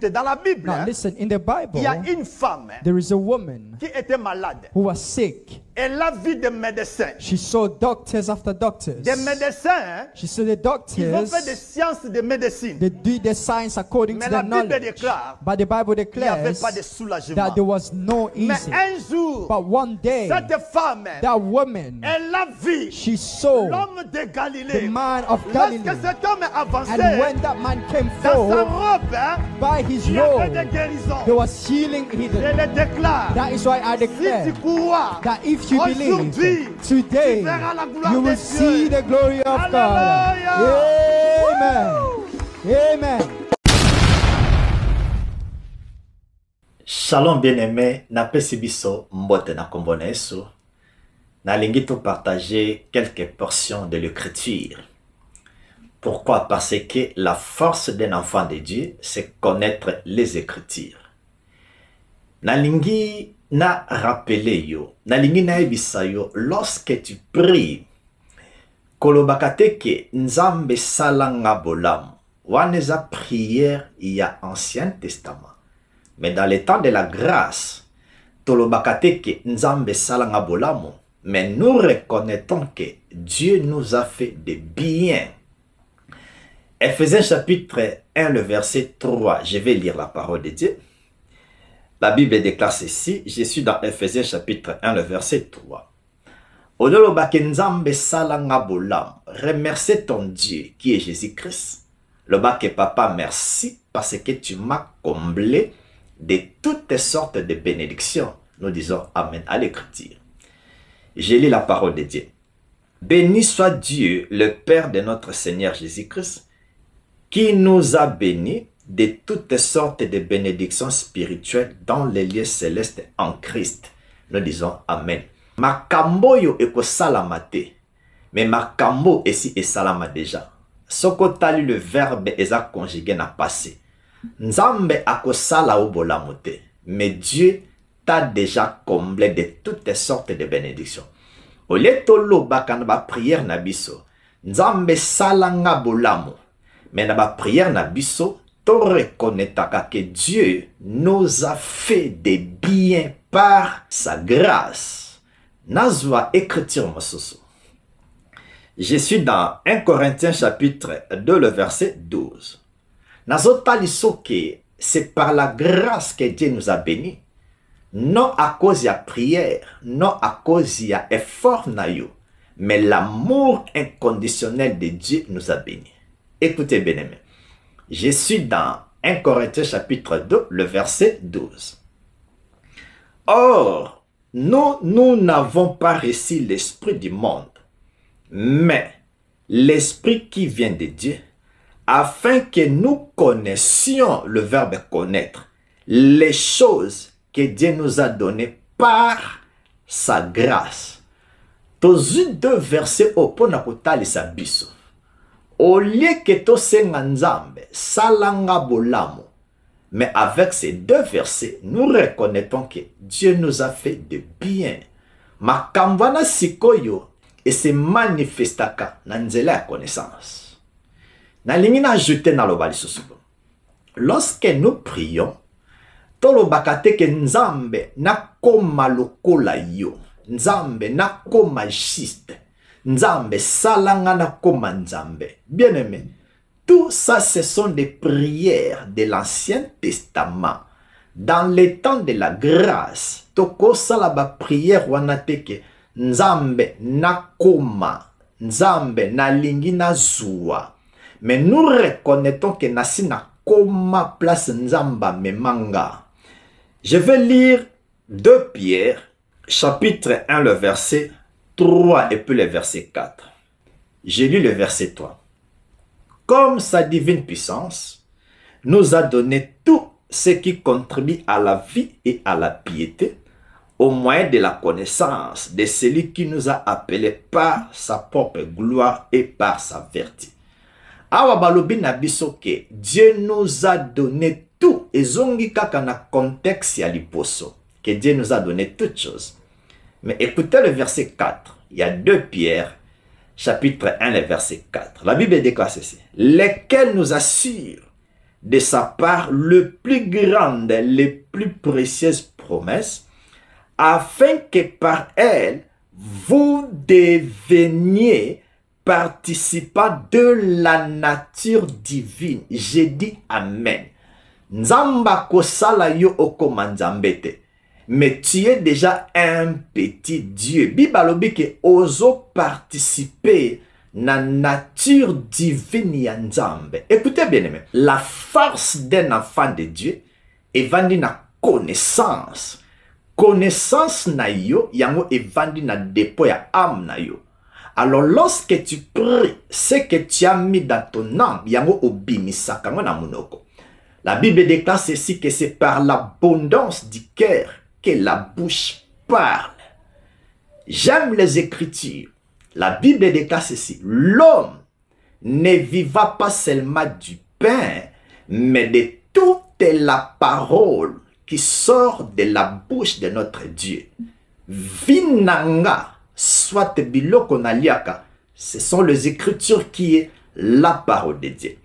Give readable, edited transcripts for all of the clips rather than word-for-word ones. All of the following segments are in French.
écoutez, dans la Bible, Now listen, in the Bible, il y a une femme there is a woman qui était malade. who was sick. Elle a vu des médecins. She saw doctors after doctors. Des médecins, She saw the ils ont fait des doctors. sciences de médecine. They do the science according Mais to la their Bible knowledge. déclare But the Bible qu'il n'y avait declares pas de soulagement. that there was no Mais easy. un jour, But one day, cette femme, that woman, elle a vu she saw l'homme de the Galilée. man of Galilee. Lorsque cet homme est avancé, And when that man came dans sa forth, robe, by his il y avait robe, des guérisons. there was healing Je hidden. le déclare. That is why I Si declare tu crois, that if you believe, aujourd'hui, today, tu verras la gloire you de will see Dieu. the glory of God. Alléluia. Amen. Amen. Shalom bien-aimé, napesi biso mbote na kombo na Yesu. Nalingi to partager quelques portions de l'écriture. Pourquoi? Parce que la force d'un enfant de Dieu, c'est connaître les écritures. Nalingi na rappeler yo, nalingi na ebisa yo, lorsque tu pries, kolobaka te ke nzambe salanga bolamu. Waneza prière, il y a Ancien Testament. Mais dans les temps de la grâce, tolobaka te ke nzambe salanga bolamu. Mais nous reconnaissons que Dieu nous a fait des biens. Ephésiens chapitre 1, le verset 3. Je vais lire la parole de Dieu. La Bible déclare ceci. Je suis dans Ephésiens chapitre 1, le verset 3. Odolobake nzambe salanga bolamu. Remercie ton Dieu qui est Jésus-Christ. Lobake papa, merci parce que tu m'as comblé de toutes sortes de bénédictions. Nous disons Amen à l'écriture. Je lis la parole de Dieu. Béni soit Dieu, le Père de notre Seigneur Jésus-Christ, qui nous a bénis de toutes sortes de bénédictions spirituelles dans les lieux célestes en Christ. Nous disons Amen. Makambo yo eko salamate, mais makambo esi e salama déjà. Soko tali le verbe eza conjugué na passé. Nzambe akosala obolamote, mais Dieu t'a déjà comblé de toutes sortes de bénédictions. Au lieu tolo bakana ba prière na biso, nzambe salanga bolamo, mais na ba prière na biso, to reconnaîtaka que Dieu nous a fait des biens par sa grâce. Nazwa écriture mososo. Je suis dans 1 Corinthiens chapitre 2, le verset 12. C'est par la grâce que Dieu nous a bénis. Non à cause de la prière, non à cause de l'effort, mais l'amour inconditionnel de Dieu nous a bénis. Écoutez bien aimé. Je suis dans 1 Corinthiens chapitre 2, le verset 12. Or, nous n'avons pas reçu l'esprit du monde, mais l'esprit qui vient de Dieu, afin que nous connaissions, le verbe connaître, les choses que Dieu nous a données par sa grâce. Tozu deux versets au pona kotali sa biso. Au lieu que to senga nzambe, salanga bolamo. Mais avec ces deux versets, nous reconnaissons que Dieu nous a fait de bien. Makambana sikoyo et se manifestaka na nzela ya connaissance. Na lingi na ajouter na lobali susuko. Lorsque nous prions, tolobaka te ke nzambe na koma lokola yo. Nzambe na koma juste. Nzambe salanga na koma nzambe. Bien aimé. Tout ça, ce sont des prières de l'Ancien Testament. Dans les temps de la grâce, toko salaba prière wanateke nzambe na koma, nzambe na lingi na zua. Mais nous reconnaissons que nasi na koma place nzamba memanga. Je vais lire 2 Pierre, chapitre 1, le verset 3 et puis le verset 4. J'ai lu le verset 3. Comme sa divine puissance nous a donné tout ce qui contribue à la vie et à la piété, au moyen de la connaissance de celui qui nous a appelés par sa propre gloire et par sa vertu. Awa balobi na biso ke Dieu nous a donné tout. Et zongi kaka na contexte ya liposo, que Dieu nous a donné toutes choses. Mais écoutez le verset 4. Il y a 2 Pierre, chapitre 1, le verset 4. La Bible déclare ceci. Lesquels nous assurent de sa part le plus grande, les plus précieuses promesses, afin que par elle, vous deveniez participants de la nature divine. J'ai dit Amen. Nzamba kosala yo okoma nzambe te. Mais tu es déjà un petit Dieu. Bibalobi ke ozo participer na nature divine ya nzambe. Écoutez bien aimé, la force d'un enfant de Dieu est vendue na connaissance. Connaissance na yo, yango est vendue na dépôt ya âme na yo. Alors lorsque tu pries, ce que tu as mis dans ton âme, yango obimisaka ngo na monoko. La Bible déclare ceci, que c'est par l'abondance du cœur que la bouche parle. J'aime les Écritures. La Bible déclare ceci. L'homme ne vivra pas seulement du pain, mais de toute la parole qui sort de la bouche de notre Dieu. Vinanga, soit biloko na liaka, ce sont les Écritures qui est la parole de Dieu.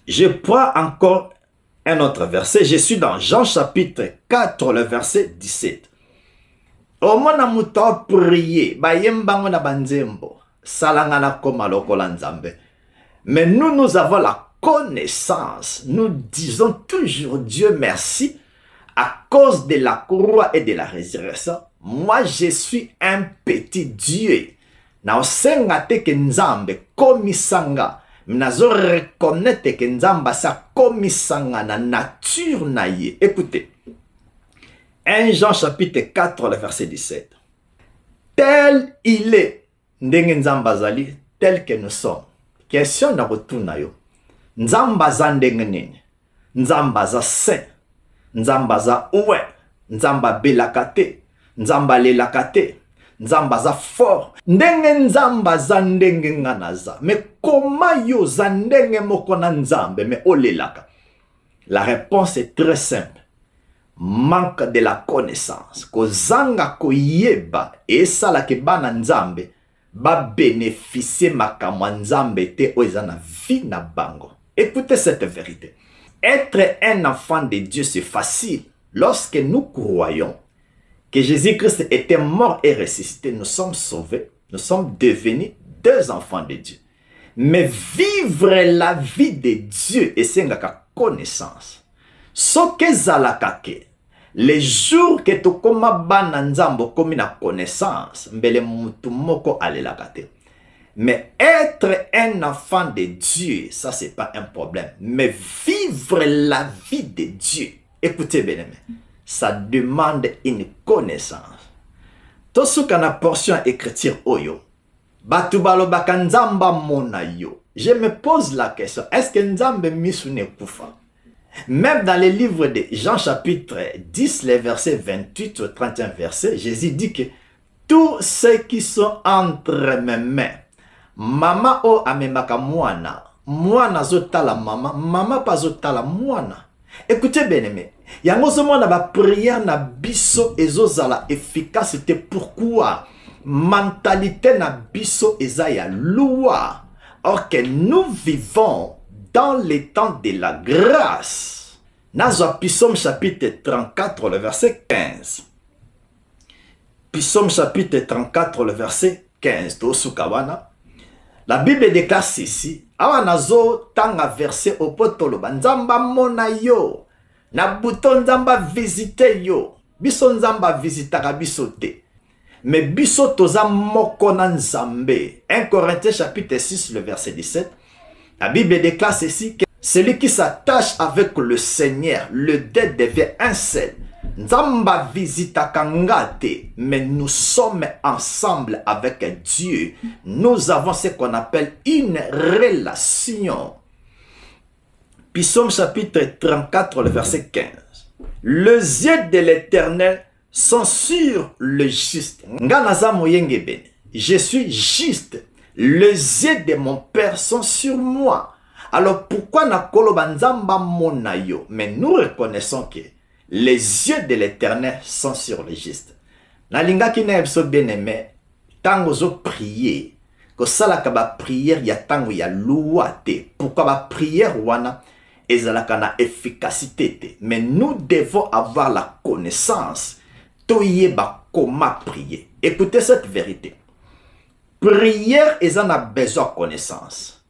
Je prends encore un autre verset. Je suis dans Jean chapitre 4, le verset 17. Au mona muto prier, ba yembango na banzembo, salangana koma lokola nzambe. Mais nous avons la connaissance. Nous disons toujours Dieu merci à cause de la croix et de la résurrection. Moi, je suis un petit Dieu. Na osenga te ke nzambe komisanga. Nazo reconnaître que nzamba sa komisanga na nature na ye. Écoutez. 1 Jean chapitre 4, le verset 17. Tel il est, ndenge nzamba zali, tel que nous sommes. Question na retourna yo. Nzamba za ndenge nini? Nzamba za saint. Nzamba za ouwe. Nzamba belakate. Nzamba lelakate. Nzamba za fort. Ndenge nzamba za ndenge nganaza. Mais comment yo za ndenge moko na nzambe me olelaka? La réponse est très simple. Manque de la connaissance. Ko zanga ko yeba esala ke bana nzambe ba bénéficier makamwa nzambe te oizana vie na bango. Écoutez cette vérité. Être un enfant de Dieu, c'est facile. Lorsque nous croyons que Jésus-Christ était mort et ressuscité, nous sommes sauvés, nous sommes devenus deux enfants de Dieu. Mais vivre la vie de Dieu et c'est une connaissance. Ce que zalakake, les jours que tu koma bana nzambo komi na connaissance, mbele mutu moko alelakate. Mais être un enfant de Dieu, ça c'est pas un problème. Mais vivre la vie de Dieu, écoutez bien aimé, ça demande une connaissance. Tout ce qu'on a portion écriture oyo, batu balobaka nzamba mona yo. Je me pose la question, est-ce que nzambe misune kufa? Même dans le livre de Jean chapitre 10, les versets 28 au 31 versets, Jésus dit que tous ceux qui sont entre mes mains, mama o amemaka mwana, mwana zotala mama, mama pa zotala mwana. Écoutez bien aimé, yango zomona ba prière na biso ezozala efficacité. Pourquoi? Mentalité na biso eza ya loi. Or que nous vivons dans les temps de la grâce. Nazwa Psaume chapitre 34, le verset 15. Psaume chapitre 34, le verset 15. Tosukawana. La Bible déclare ceci. Awa nazo tanga verset au potolo. Nzamba mona yo. Na buto nzamba visite yo. Biso nzamba visitaka biso te. Mais biso toza moko na nzambe. 1 Corinthiens chapitre 6, le verset 17. La Bible déclare ceci, que celui qui s'attache avec le Seigneur, le deux devient un seul. Nzamba visita kangate, mais nous sommes ensemble avec Dieu. Nous avons ce qu'on appelle une relation. Psaume chapitre 34, le verset 15. Les yeux de l'Éternel sont sur le juste. Je suis juste. Les yeux de mon Père sont sur moi. Alors pourquoi na koloba nzamba mona yo? Mais nous reconnaissons que les yeux de l'Éternel sont sur le juste. Na linga ki na ebso bien aimé, tango zo prier, ko sala ka ba prière ya tango ya loi te. Pourquoi ba prière wana ezalaka na efficacité te. Mais nous devons avoir la connaissance. Toyeba comment prier. Écoutez cette vérité. Prière, ils en a besoin de connaissance.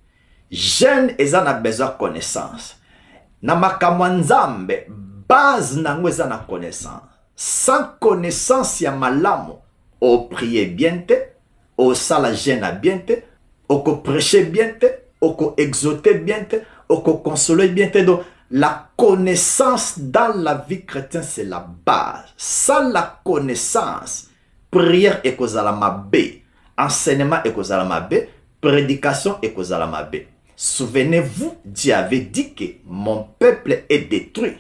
Jeûne, ils en a besoin de connaissance. Namakama nzambe, base nango ils en a connaissance. Sans connaissance, ya malamu. O prier bien te, o sala jeûne bien te, o ko prêcher bien te, o ko exhorter bien te, o ko consoler bien te. Donc, la connaissance dans la vie chrétienne, c'est la base. Sans la connaissance, prière est kozala mabe, enseignement est kozala mabe, prédication est kozala mabe. Souvenez-vous, Dieu avait dit que mon peuple est détruit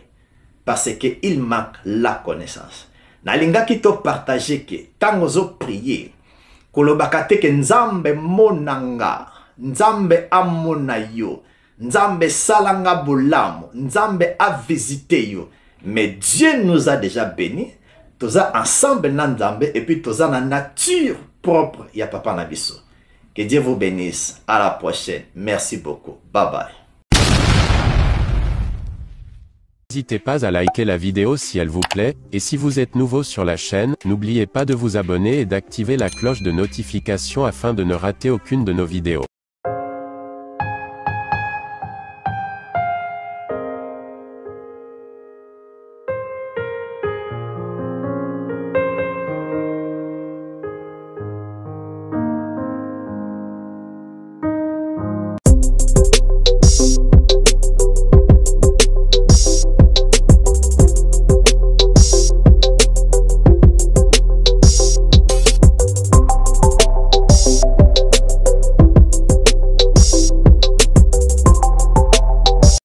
parce qu'il manque la connaissance. Nalinga kito partager que tant ozo prier, kolobakate ke nzambe monanga, nzambe amona yo, nzambe salanga bolamu, nzambe a visité yo. Mais Dieu nous a déjà bénis, toza ensemble na nzambe et puis toza na nature propre ya papa na biso. Que Dieu vous bénisse. À la prochaine. Merci beaucoup. Bye bye. N'hésitez pas à liker la vidéo si elle vous plaît, et si vous êtes nouveau sur la chaîne, n'oubliez pas de vous abonner et d'activer la cloche de notification afin de ne rater aucune de nos vidéos.